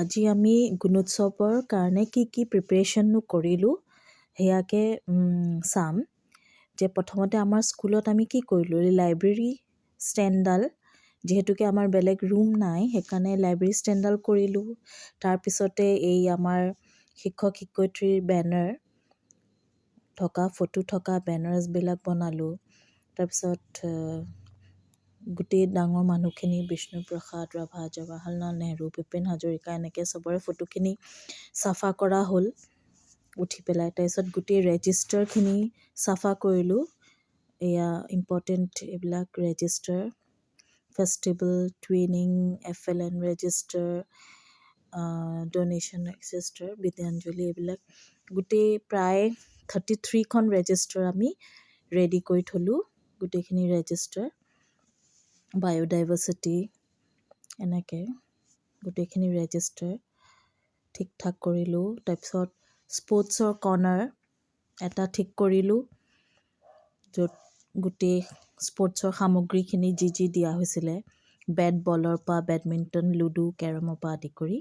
আজি আমি গুণোৎসৱৰ কাৰণে কি প্ৰিপেৰেশ্যননো কৰিলোঁ সেয়াকে চাম যে প্ৰথমতে আমাৰ স্কুলত আমি কি কৰিলোঁ লাইব্ৰেৰী ষ্টেণ্ডডাল যিহেতুকে আমাৰ বেলেগ ৰুম নাই সেইকাৰণে লাইব্ৰেৰী ষ্টেণ্ডডাল কৰিলোঁ তাৰপিছতে এই আমাৰ শিক্ষক শিক্ষয়িত্ৰীৰ বেনাৰ থকা ফটো থকা বেনাৰ্ছবিলাক বনালোঁ তাৰপিছত গোটেই ডাঙৰ মানুহখিনি বিষ্ণুপ্ৰসাদ ৰাভা জৱাহৰলাল নেহৰু ভূপেন হাজৰিকা এনেকৈ চবৰে ফটোখিনি চাফা কৰা হ'ল উঠি পেলাই তাৰপিছত গোটেই ৰেজিষ্টাৰখিনি চাফা কৰিলোঁ এয়া ইম্পৰ্টেণ্ট এইবিলাক register festival twinning FLN register donation register Vidyanjali এইবিলাক গোটেই প্ৰায় 33খন ৰেজিষ্টাৰ আমি ৰেডি কৰি থ'লোঁ গোটেইখিনি ৰেজিষ্টাৰ বায়'ডাইভাৰ্চিটি এনেকৈ গোটেইখিনি ৰেজিষ্টাৰ ঠিক ঠাক কৰিলোঁ তাৰপিছত স্পৰ্টছৰ কৰ্ণাৰ এটা ঠিক কৰিলোঁ য'ত গোটেই স্পৰ্টছৰ সামগ্ৰীখিনি যি দিয়া হৈছিলে বেট বলৰ পৰা বেডমিণ্টন লুডু কেৰমৰ পৰা আদি কৰি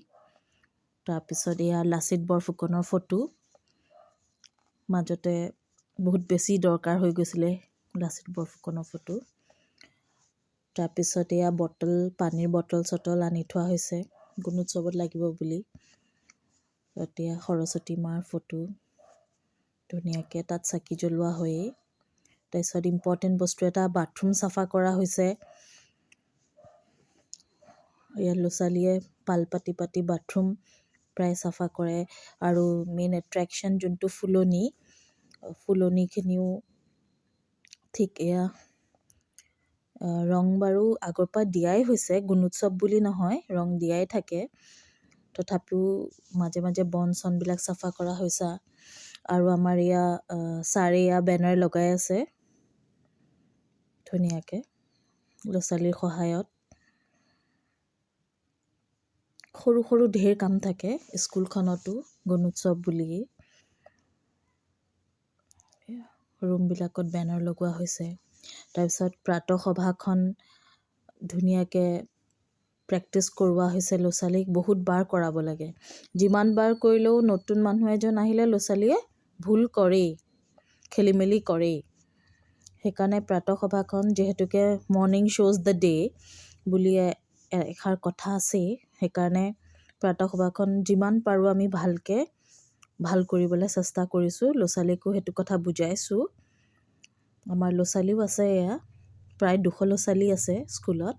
তাৰপিছত এয়া লাচিত বৰফুকনৰ ফটো মাজতে বহুত বেছি দৰকাৰ হৈ গৈছিলে লাচিত বৰফুকনৰ ফটো তাৰপিছত এয়া পানীৰ বটল আনি থোৱা হৈছে গুণোৎসৱত লাগিব বুলি এতিয়া সৰস্বতী মাৰ ফটো ধুনীয়াকৈ তাত চাকি জ্বলোৱা হয়েই তাৰপিছত ইম্পৰ্টেণ্ট বস্তু এটা বাথৰুম চাফা কৰা হৈছে ইয়াত ল'ৰা ছোৱালীয়ে পাল পাতি বাথৰুম প্ৰায় চাফা কৰে আৰু মেইন এট্ৰেকশ্যন যোনটো ফুলনিখিনিও ঠিক এয়া ৰং বাৰু আগৰ পৰা দিয়াই হৈছে গুণোৎসৱ বুলি নহয় ৰং দিয়াই থাকে তথাপিও মাজে মাজে বন চনবিলাক চাফা কৰা হৈছে আৰু আমাৰ এয়া ছাৰে এয়া বেনাৰ লগাই আছে ধুনীয়াকৈ ল'ৰা ছোৱালীৰ সহায়ত সৰু ঢেৰ কাম থাকে স্কুলখনতো গুণোৎসৱ বুলি ৰুমবিলাকত বেনাৰ লগোৱা হৈছে তাৰপিছত প্ৰাতঃসভাখন ধুনীয়াকৈ প্ৰেক্টিছ কৰোৱা হৈছে ল'ৰা ছোৱালীক বহুত বাৰ কৰাব লাগে যিমান বাৰ কৰিলেও নতুন মানুহ এজন আহিলে ল'ৰা ছোৱালীয়ে ভুল কৰেই খেলি মেলি কৰেই সেইকাৰণে প্ৰাতঃসভাখন যিহেতুকে মৰ্ণিং শ্ব'জ দ্য ডে বুলি এষাৰ কথা আছেই সেইকাৰণে প্ৰাতঃসভাখন যিমান পাৰোঁ আমি ভাল কৰিবলৈ চেষ্টা কৰিছোঁ ল'ৰা ছোৱালীকো সেইটো কথা বুজাইছোঁ আমাৰ ল'ৰা ছোৱালীও আছে এয়া প্ৰায় 200 ল'ৰা ছোৱালী আছে স্কুলত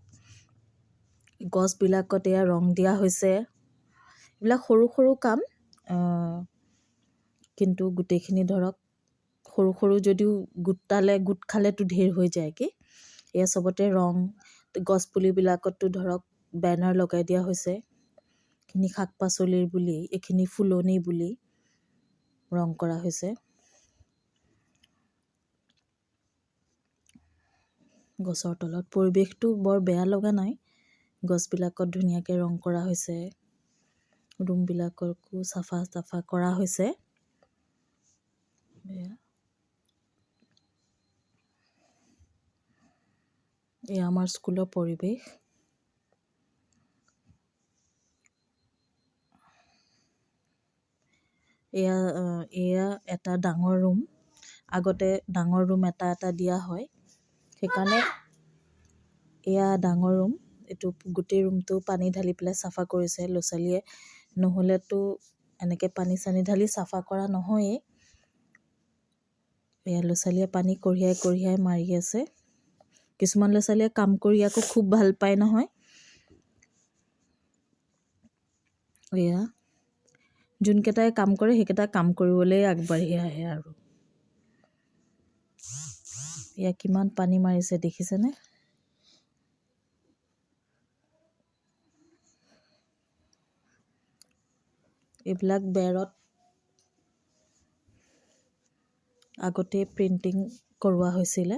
গছবিলাকত এয়া ৰং দিয়া হৈছে এইবিলাক সৰু কাম কিন্তু গোটেইখিনি ধৰক সৰু যদিও গোট খালেতো ঢেৰ হৈ যায়গৈ এয়া চবতে ৰং গছপুলিবিলাকতো ধৰক বেনাৰ লগাই দিয়া হৈছে এইখিনি শাক পাচলিৰ বুলি এইখিনি ফুলনি বুলি ৰং কৰা হৈছে গছৰ তলত পৰিৱেশটো বৰ বেয়া লগা নাই গছবিলাকত ধুনীয়াকৈ ৰং কৰা হৈছে ৰুমবিলাককো চাফা কৰা হৈছে এয়া আমাৰ স্কুলৰ পৰিৱেশ এয়া এটা ডাঙৰ ৰুম আগতে ডাঙৰ ৰুম এটা দিয়া হয় সেইকাৰণে এয়া ডাঙৰ ৰুম এইটো গোটেই ৰুমটো পানী ঢালি পেলাই চাফা কৰিছে ল'ৰা ছোৱালীয়ে নহ'লেতো এনেকৈ পানী চানী ঢালি চাফা কৰা নহয়েই এয়া ল'ৰা ছোৱালীয়ে পানী কঢ়িয়াই মাৰি আছে কিছুমান ল'ৰা ছোৱালীয়ে কাম কৰি আকৌ খুব ভাল পায় নহয় এয়া যোনকেইটাই কাম কৰে সেইকেইটা কাম কৰিবলৈ আগবাঢ়ি আহে আৰু এয়া কিমান পানী মাৰিছে দেখিছেনে এইবিলাক বেৰত আগতে প্ৰিণ্টিং কৰোৱা হৈছিলে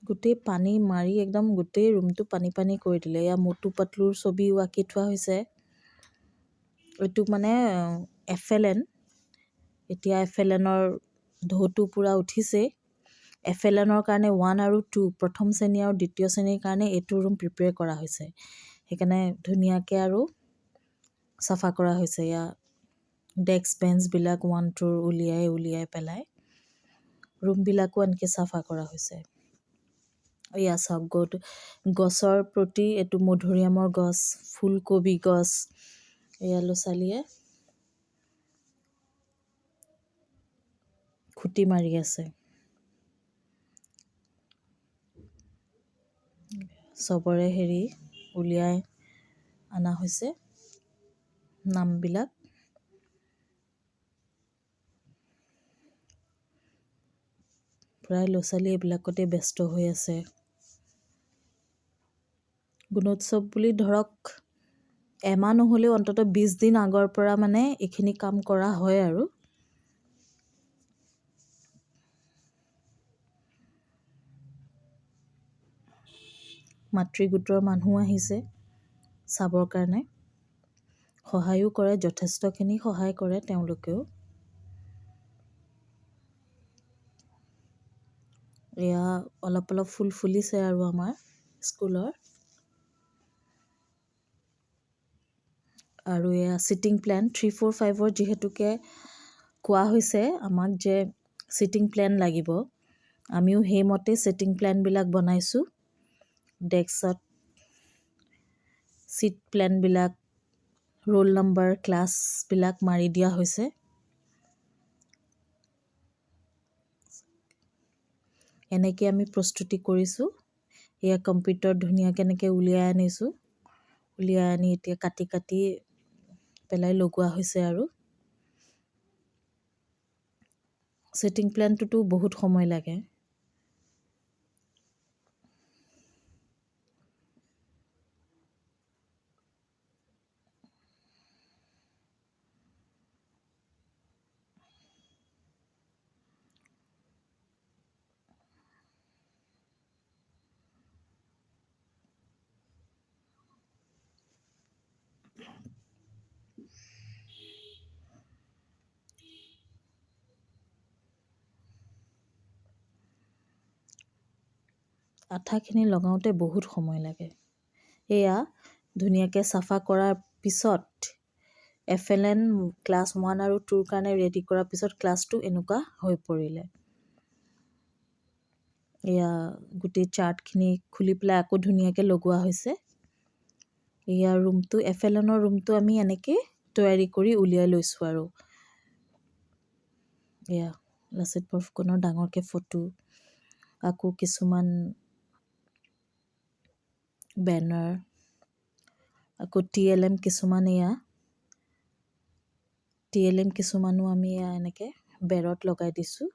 গোটেই পানী মাৰি একদম গোটেই ৰুমটো পানী কৰি দিলে এয়া মটু পাতলুৰ ছবিও আঁকি থোৱা হৈছে এইটো মানে FLN এতিয়া FLNৰ ঢৌটো পূৰা উঠিছে FLNৰ কাৰণে 1 আৰু 2 প্ৰথম শ্ৰেণী আৰু দ্বিতীয় শ্ৰেণীৰ কাৰণে এইটো ৰুম প্ৰিপেয়াৰ কৰা হৈছে। সেইকাৰণে ধুনীয়াকৈ আৰু চাফা কৰা হৈছে। ইয়াৰ ডেস্ক বেঞ্চবিলাক 1 2 উলিয়াই পেলাই ৰুমবিলাকো এনেকৈ চাফা কৰা হৈছে। এয়া চাওক গছৰ প্ৰতি এইটো মধুৰিআমৰ গছ, ফুলকবি গছ, এয়া ল'ৰা ছোৱালীয়ে খুটি মাৰি আছে। চবৰে উলিয়াই অনা হৈছে নামবিলাক। প্ৰায় ল'ৰা ছোৱালী এইবিলাকতে ব্যস্ত হৈ আছে। গুণোৎসৱ বুলি ধৰক এমাহ নহ'লেও অন্ততঃ 20 দিন আগৰ পৰা মানে এইখিনি কাম কৰা হয় আৰু। মাতৃগোটৰ মানুহ আহিছে চাবৰ কাৰণে, সহায়ো কৰে, যথেষ্টখিনি সহায় কৰে তেওঁলোকেও। এয়া অলপ ফুল ফুলিছে আৰু আমাৰ স্কুলৰ। আৰু এয়া ছিটিং প্লেন 3 4 5 যিহেতুকে কোৱা হৈছে আমাক যে ছিটিং প্লেন লাগিব, আমিও সেইমতে ছিটিং প্লেনবিলাক বনাইছোঁ। ডেস্কত ছিট প্লেনবিলাক, ৰোল নম্বৰ, ক্লাছবিলাক মাৰি দিয়া হৈছে। এনেকৈ আমি প্ৰস্তুতি কৰিছোঁ। এয়া কম্পিউটাৰ ধুনীয়াকৈ এনেকৈ উলিয়াই আনিছোঁ। উলিয়াই আনি এতিয়া কাটি পেলাই লগোৱা হৈছে আৰু। ছিটিং প্লেনটোতো বহুত সময় লাগে। আঠাখিনি লগাওঁতে বহুত সময় লাগে। এয়া ধুনীয়াকৈ চাফা কৰাৰ পিছত FLN ক্লাছ 1 আৰু 2ৰ কাৰণে ৰেডি কৰাৰ পিছত ক্লাছ 2 এনেকুৱা হৈ পৰিলে। এয়া গোটেই চাৰ্টখিনি খুলি পেলাই আকৌ ধুনীয়াকৈ লগোৱা হৈছে। এয়া ৰুমটো FLNৰ ৰুমটো আমি এনেকৈ তৈয়াৰী কৰি উলিয়াই লৈছোঁ আৰু। এয়া লাচিত বৰফুকনৰ ডাঙৰকৈ ফটো, আকৌ কিছুমান বেনাৰ, আকৌ TLM কিছুমানো আমি এয়া এনেকৈ বেৰত লগাই দিছোঁ।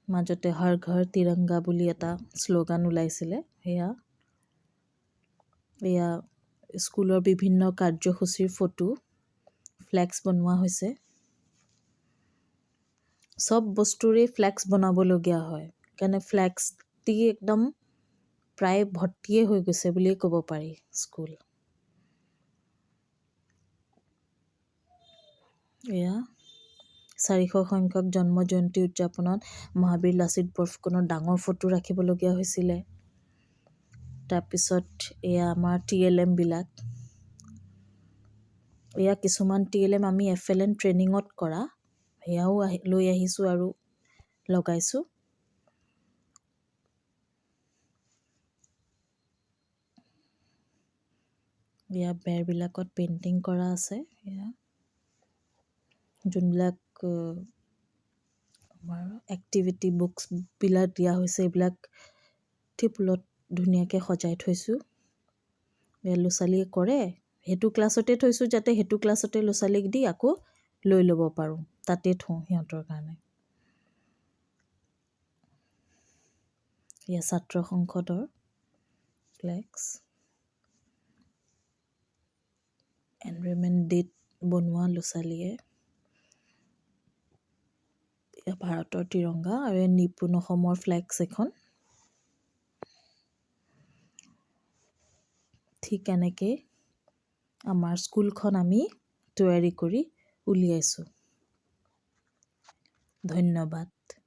মাজতে হৰ ঘৰ তিৰংগা বুলি এটা শ্লোগান ওলাইছিলে। এয়া স্কুলৰ বিভিন্ন কাৰ্যসূচীৰ ফটো, ফ্লেক্স বনোৱা হৈছে। চব বস্তুৰেই ফ্লেক্স বনাবলগীয়া হয়, সেইকাৰণে ফ্লেক্স দি একদম প্ৰায় ভৰ্তিয়ে হৈ গৈছে বুলিয়ে ক'ব পাৰি স্কুল। এয়া 400 সংখ্যক জন্ম জয়ন্তী উদযাপনত মহাবীৰ লাচিত বৰফুকনৰ ডাঙৰ ফটো ৰাখিবলগীয়া হৈছিলে। তাৰপিছত এয়া আমাৰ TLM বিলাক, এয়া কিছুমান TLM আমি FLN ট্ৰেইনিঙত কৰা, সেয়াও লৈ আহিছোঁ আৰু লগাইছোঁ। এয়া বেৰবিলাকত পেইণ্টিং কৰা আছে। এয়া যোনবিলাক আমাৰ এক্টিভিটি বুকছবিলাক দিয়া হৈছে, এইবিলাক টেবুলত ধুনীয়াকৈ সজাই থৈছোঁ। এয়া ল'ৰা ছোৱালীয়ে কৰে, সেইটো ক্লাছতে থৈছোঁ যাতে সেইটো ক্লাছতে ল'ৰা ছোৱালীক দি আকৌ লৈ ল'ব পাৰোঁ, তাতে থওঁ সিহঁতৰ কাৰণে। এয়া ছাত্ৰ সংসদৰ ফ্লেক্স, এনভাইৰনমেণ্ট ডেত বনোৱা ল'ৰা ছোৱালীয়ে ভাৰতৰ তিৰংগা আৰু নিপুণ অসমৰ ফ্লেক্স এখন। ঠিক এনেকৈ আমাৰ স্কুলখন আমি তৈয়াৰী কৰি উলিয়াইছোঁ। ধন্যবাদ।